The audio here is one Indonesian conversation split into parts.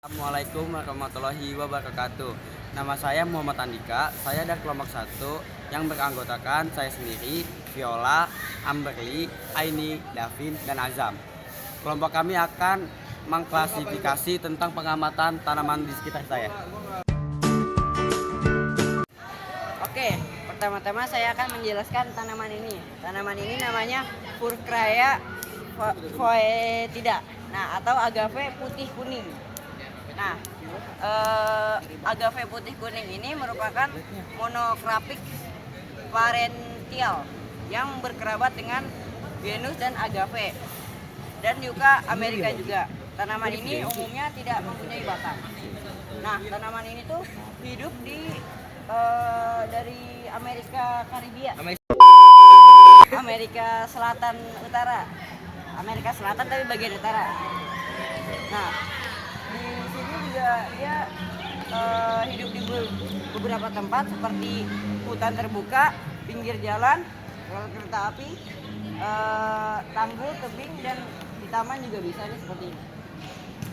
Assalamualaikum warahmatullahi wabarakatuh. Nama saya Muhammad Andika. Saya dari kelompok 1 yang beranggotakan saya sendiri, Viola, Amberly, Aini, Davin, dan Azam. Kelompok kami akan mengklasifikasi tentang pengamatan tanaman di sekitar saya. Oke, pertama-tama saya akan menjelaskan tanaman ini. Tanaman ini namanya Furcrea foetida. Nah, atau agave putih kuning. Nah, agave putih kuning ini merupakan monokrapik parential yang berkerabat dengan genus dan agave dan juga Amerika juga. Tanaman ini umumnya tidak mempunyai batang. Nah, tanaman ini tuh hidup dari Amerika Karibia, Amerika Selatan Utara, Amerika Selatan tapi bagian utara. Nah, di sini juga dia hidup di beberapa tempat seperti hutan terbuka, pinggir jalan, rel kereta api, tanggul, tebing, dan di taman juga bisa nih seperti ini.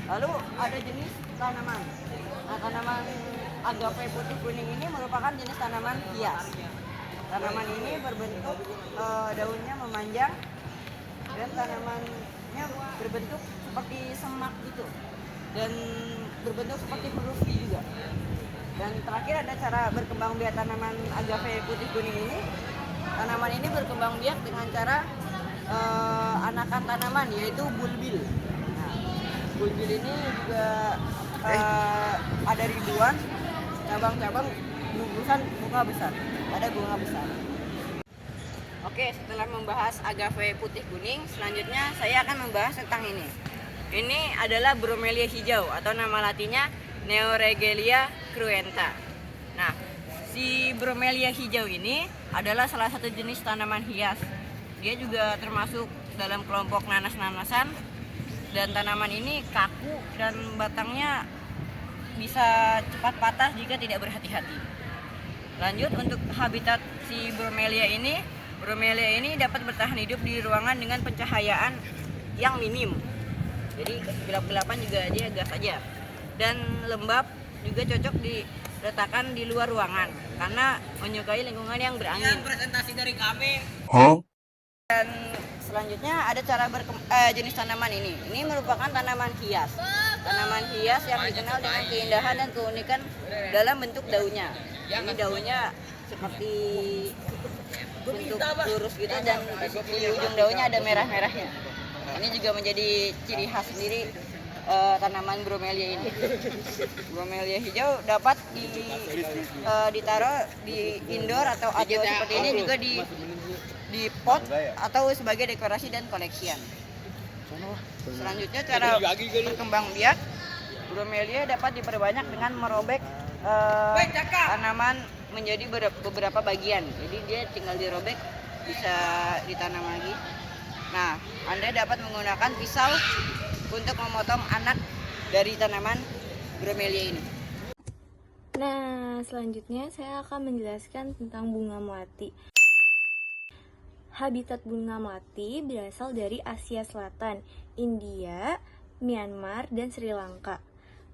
Lalu ada jenis tanaman. Nah, tanaman agave putih kuning ini merupakan jenis tanaman hias. Tanaman ini berbentuk daunnya memanjang dan tanamannya berbentuk seperti semak gitu dan berbentuk seperti huruf V juga. Dan terakhir ada cara berkembang biak tanaman agave putih kuning ini. Tanaman ini berkembang biak dengan cara anakan tanaman, yaitu bulbil. Nah, bulbil ini juga ada ribuan cabang-cabang gugusan bunga besar. Ada bunga besar. Oke, setelah membahas agave putih kuning, selanjutnya saya akan membahas tentang ini. Ini adalah bromelia hijau atau nama latinnya Neoregelia cruenta. Nah, si bromelia hijau ini adalah salah satu jenis tanaman hias. Dia juga termasuk dalam kelompok nanas-nanasan, dan tanaman ini kaku dan batangnya bisa cepat patah jika tidak berhati-hati. Lanjut, untuk habitat si bromelia ini dapat bertahan hidup di ruangan dengan pencahayaan yang minim. Jadi gelap-gelapan juga dia gas saja. Dan lembab juga cocok diletakkan di luar ruangan karena menyukai lingkungan yang berangin. Presentasi dari kami. Dan selanjutnya ada cara jenis tanaman ini. Ini merupakan tanaman hias. Tanaman hias yang dikenal dengan keindahan dan keunikan dalam bentuk daunnya. Ini daunnya seperti bentuk lurus gitu, dan di ujung daunnya ada merah-merahnya. Ini juga menjadi ciri khas sendiri tanaman bromelia ini. Bromelia hijau dapat ditaruh di indoor atau outdoor seperti ini, juga di pot atau sebagai dekorasi dan koleksian. Selanjutnya cara berkembang biak bromelia dapat diperbanyak dengan merobek tanaman menjadi beberapa bagian. Jadi dia tinggal dirobek, bisa ditanam lagi. Nah, Anda dapat menggunakan pisau untuk memotong anak dari tanaman bromelia ini. Nah, selanjutnya saya akan menjelaskan tentang bunga melati. Habitat bunga melati berasal dari Asia Selatan, India, Myanmar, dan Sri Lanka.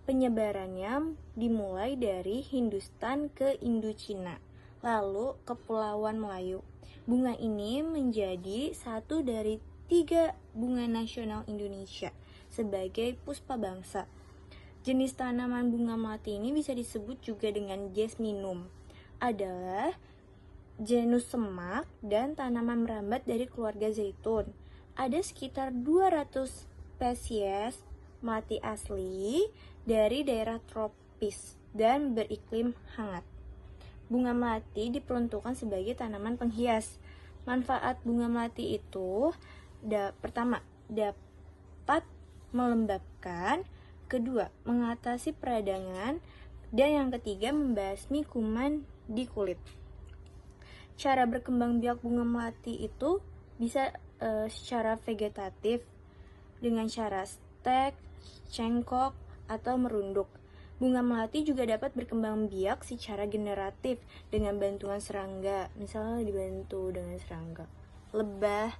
Penyebarannya dimulai dari Hindustan ke Indochina, lalu ke Kepulauan Melayu. Bunga ini menjadi satu dari 3 bunga nasional Indonesia sebagai puspa bangsa. Jenis tanaman bunga melati ini bisa disebut juga dengan Jasminum. Adalah genus semak dan tanaman merambat dari keluarga zaitun. Ada sekitar 200 spesies melati asli dari daerah tropis dan beriklim hangat. Bunga melati diperuntukkan sebagai tanaman penghias. Manfaat bunga melati itu pertama, dapat melembabkan, kedua, mengatasi peradangan, dan yang ketiga, membasmi kuman di kulit. Cara berkembang biak bunga melati itu bisa secara vegetatif dengan cara stek, cengkok, atau merunduk. Bunga melati juga dapat berkembang biak secara generatif dengan bantuan serangga, misalnya dibantu dengan serangga, lebah,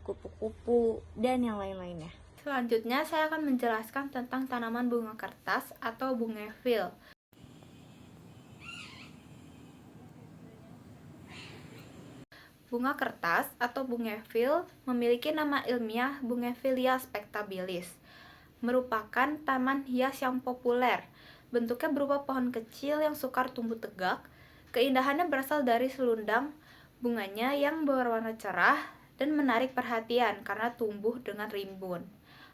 kupu-kupu, dan yang lain-lainnya. Selanjutnya saya akan menjelaskan tentang tanaman bunga kertas atau bougainville. Bunga kertas atau bougainville memiliki nama ilmiah Bougainvillea spectabilis, merupakan taman hias yang populer. Bentuknya berupa pohon kecil yang sukar tumbuh tegak. Keindahannya berasal dari selundang bunganya yang berwarna cerah dan menarik perhatian karena tumbuh dengan rimbun.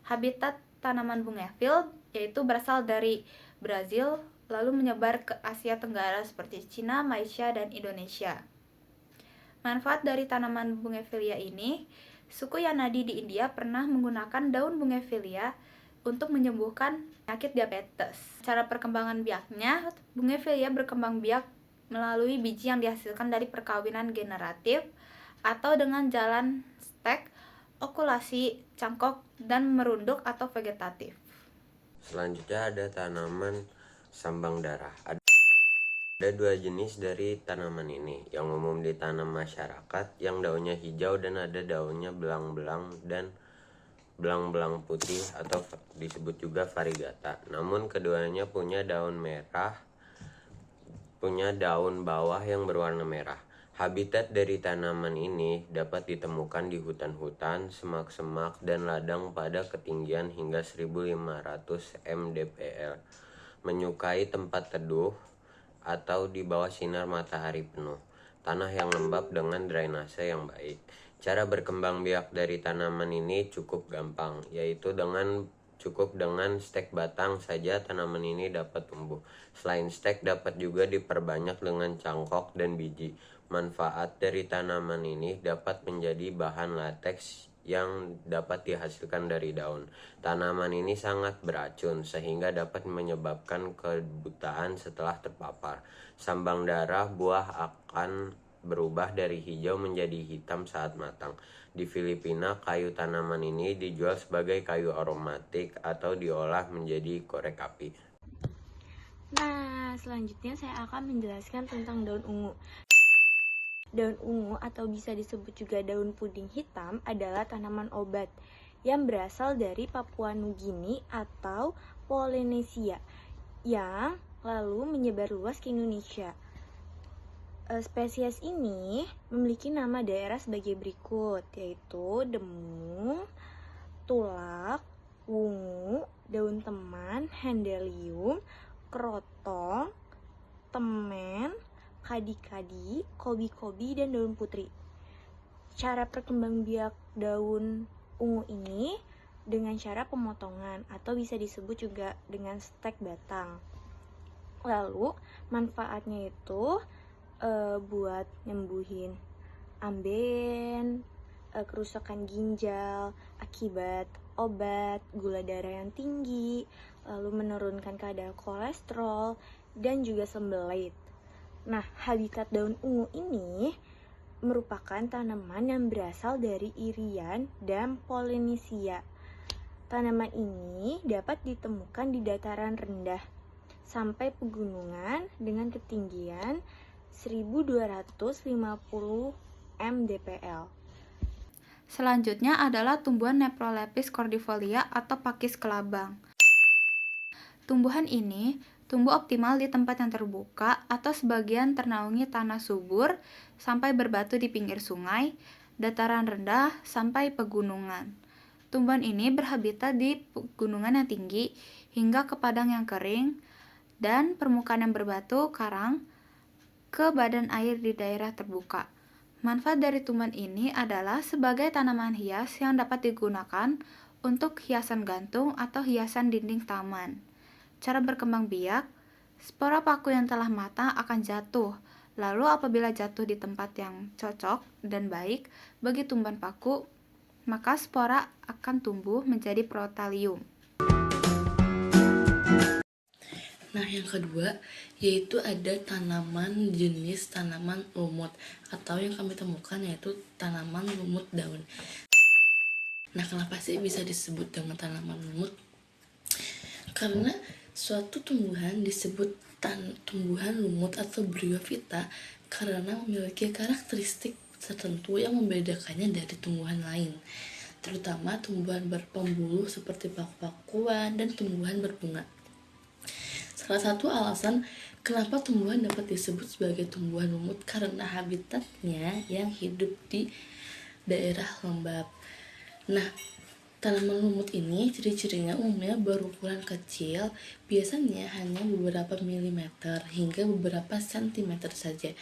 Habitat tanaman bougainville yaitu berasal dari Brazil, lalu menyebar ke Asia Tenggara seperti Cina, Malaysia, dan Indonesia. Manfaat dari tanaman bougainvillea ini, suku Yanadi di India pernah menggunakan daun bougainvillea untuk menyembuhkan penyakit diabetes. Cara perkembangan biaknya, bougainvillea berkembang biak melalui biji yang dihasilkan dari perkawinan generatif atau dengan jalan stek, okulasi, cangkok, dan merunduk atau vegetatif. Selanjutnya ada tanaman sambang darah. Ada 2 jenis dari tanaman ini yang umum ditanam masyarakat, yang daunnya hijau dan ada daunnya belang-belang dan belang-belang putih atau disebut juga variegata. Namun keduanya punya daun bawah yang berwarna merah. Habitat dari tanaman ini dapat ditemukan di hutan-hutan, semak-semak, dan ladang pada ketinggian hingga 1500 mdpl. Menyukai tempat teduh atau di bawah sinar matahari penuh. Tanah yang lembab dengan drainase yang baik. Cara berkembang biak dari tanaman ini cukup gampang, yaitu cukup dengan stek batang saja tanaman ini dapat tumbuh. Selain stek dapat juga diperbanyak dengan cangkok dan biji. Manfaat dari tanaman ini dapat menjadi bahan lateks yang dapat dihasilkan dari daun. Tanaman ini sangat beracun sehingga dapat menyebabkan kebutaan setelah terpapar. Sambang darah buah akan berubah dari hijau menjadi hitam saat matang. Di Filipina, kayu tanaman ini dijual sebagai kayu aromatik atau diolah menjadi korek api. Nah, selanjutnya saya akan menjelaskan tentang daun ungu. Daun ungu atau bisa disebut juga daun puding hitam adalah tanaman obat yang berasal dari Papua Nugini atau Polinesia yang lalu menyebar luas ke Indonesia. Spesies ini memiliki nama daerah sebagai berikut, yaitu demung, tulak, wungu, daun teman, hendelium, kerotong, temen, kadi-kadi, kobi-kobi, dan daun putri. Cara perkembangbiak daun ungu ini dengan cara pemotongan atau bisa disebut juga dengan stek batang. Lalu manfaatnya itu buat nyembuhin amben, kerusakan ginjal akibat obat, gula darah yang tinggi, lalu menurunkan kadar kolesterol, dan juga sembelit. Nah, habitat daun ungu ini merupakan tanaman yang berasal dari Irian dan Polinesia. Tanaman ini dapat ditemukan di dataran rendah sampai pegunungan dengan ketinggian 1250 mdpl. Selanjutnya adalah tumbuhan Neprolepis cordifolia atau pakis kelabang. Tumbuhan ini tumbuh optimal di tempat yang terbuka atau sebagian ternaungi tanah subur sampai berbatu di pinggir sungai, dataran rendah sampai pegunungan. Tumbuhan ini berhabitat di pegunungan yang tinggi hingga ke padang yang kering dan permukaan yang berbatu karang ke badan air di daerah terbuka. Manfaat dari tumbuhan ini adalah sebagai tanaman hias yang dapat digunakan untuk hiasan gantung atau hiasan dinding taman. Cara berkembang biak, spora paku yang telah matang akan jatuh. Lalu apabila jatuh di tempat yang cocok dan baik bagi tumbuhan paku, maka spora akan tumbuh menjadi protalium. Nah, yang kedua yaitu ada jenis tanaman lumut atau yang kami temukan yaitu tanaman lumut daun. Nah, kenapa sih bisa disebut dengan tanaman lumut? Karena suatu tumbuhan disebut tumbuhan lumut atau bryophyta karena memiliki karakteristik tertentu yang membedakannya dari tumbuhan lain. terutama tumbuhan berpembuluh seperti paku-pakuan dan tumbuhan berbunga. Salah satu alasan kenapa tumbuhan dapat disebut sebagai tumbuhan lumut karena habitatnya yang hidup di daerah lembab. Nah, tanaman lumut ini ciri-cirinya umumnya berukuran kecil, biasanya hanya beberapa milimeter hingga beberapa sentimeter saja.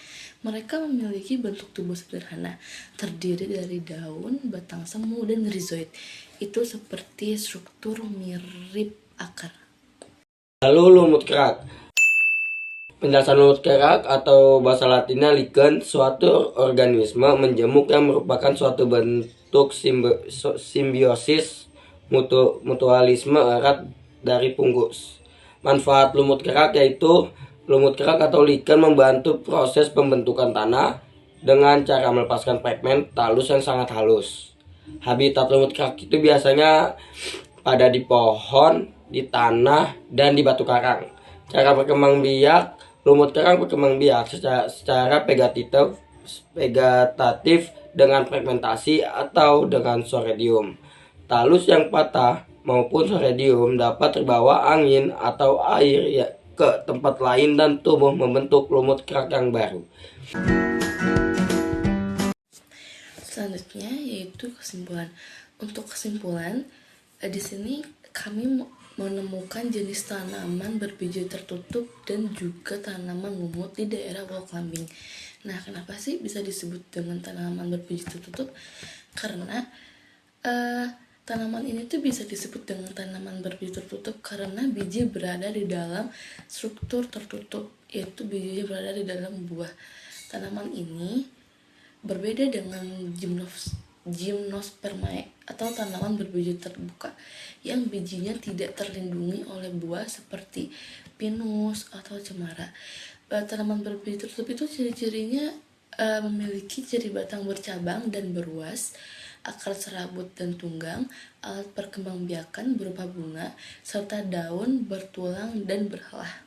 Mereka memiliki bentuk tubuh sederhana, terdiri dari daun, batang semu, dan rizoid. Itu seperti struktur mirip akar. Lalu lumut kerak. Penjelasan lumut kerak atau bahasa latinnya lichen, suatu organisme menjemuk yang merupakan suatu bentuk simbiosis mutualisme erat dari fungus. Manfaat lumut kerak yaitu lumut kerak atau lichen membantu proses pembentukan tanah dengan cara melepaskan fragmen talus yang sangat halus. Habitat lumut kerak itu biasanya pada di pohon, di tanah, dan di batu karang. Cara berkembang biak, lumut kerak berkembang biak secara vegetatif dengan fragmentasi atau dengan soredium. Talus yang patah maupun soredium dapat terbawa angin atau air ke tempat lain dan tumbuh membentuk lumut kerak yang baru. Selanjutnya yaitu kesimpulan. Untuk kesimpulan, di sini kami menemukan jenis tanaman berbiji tertutup dan juga tanaman lumut di daerah wall climbing. Nah, kenapa sih bisa disebut dengan tanaman berbiji tertutup? Karena tanaman ini tuh bisa disebut dengan tanaman berbiji tertutup karena biji berada di dalam struktur tertutup, yaitu bijinya berada di dalam buah. Tanaman ini berbeda dengan Gymnospermae atau tanaman berbiji terbuka yang bijinya tidak terlindungi oleh buah seperti pinus atau cemara. Tanaman berbiji tertutup itu ciri-cirinya memiliki ciri batang bercabang dan beruas, akar serabut dan tunggang, alat perkembangbiakan berupa bunga, serta daun bertulang dan berhelah.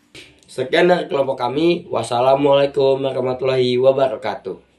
Sekian dari kelompok kami. Wassalamualaikum warahmatullahi wabarakatuh.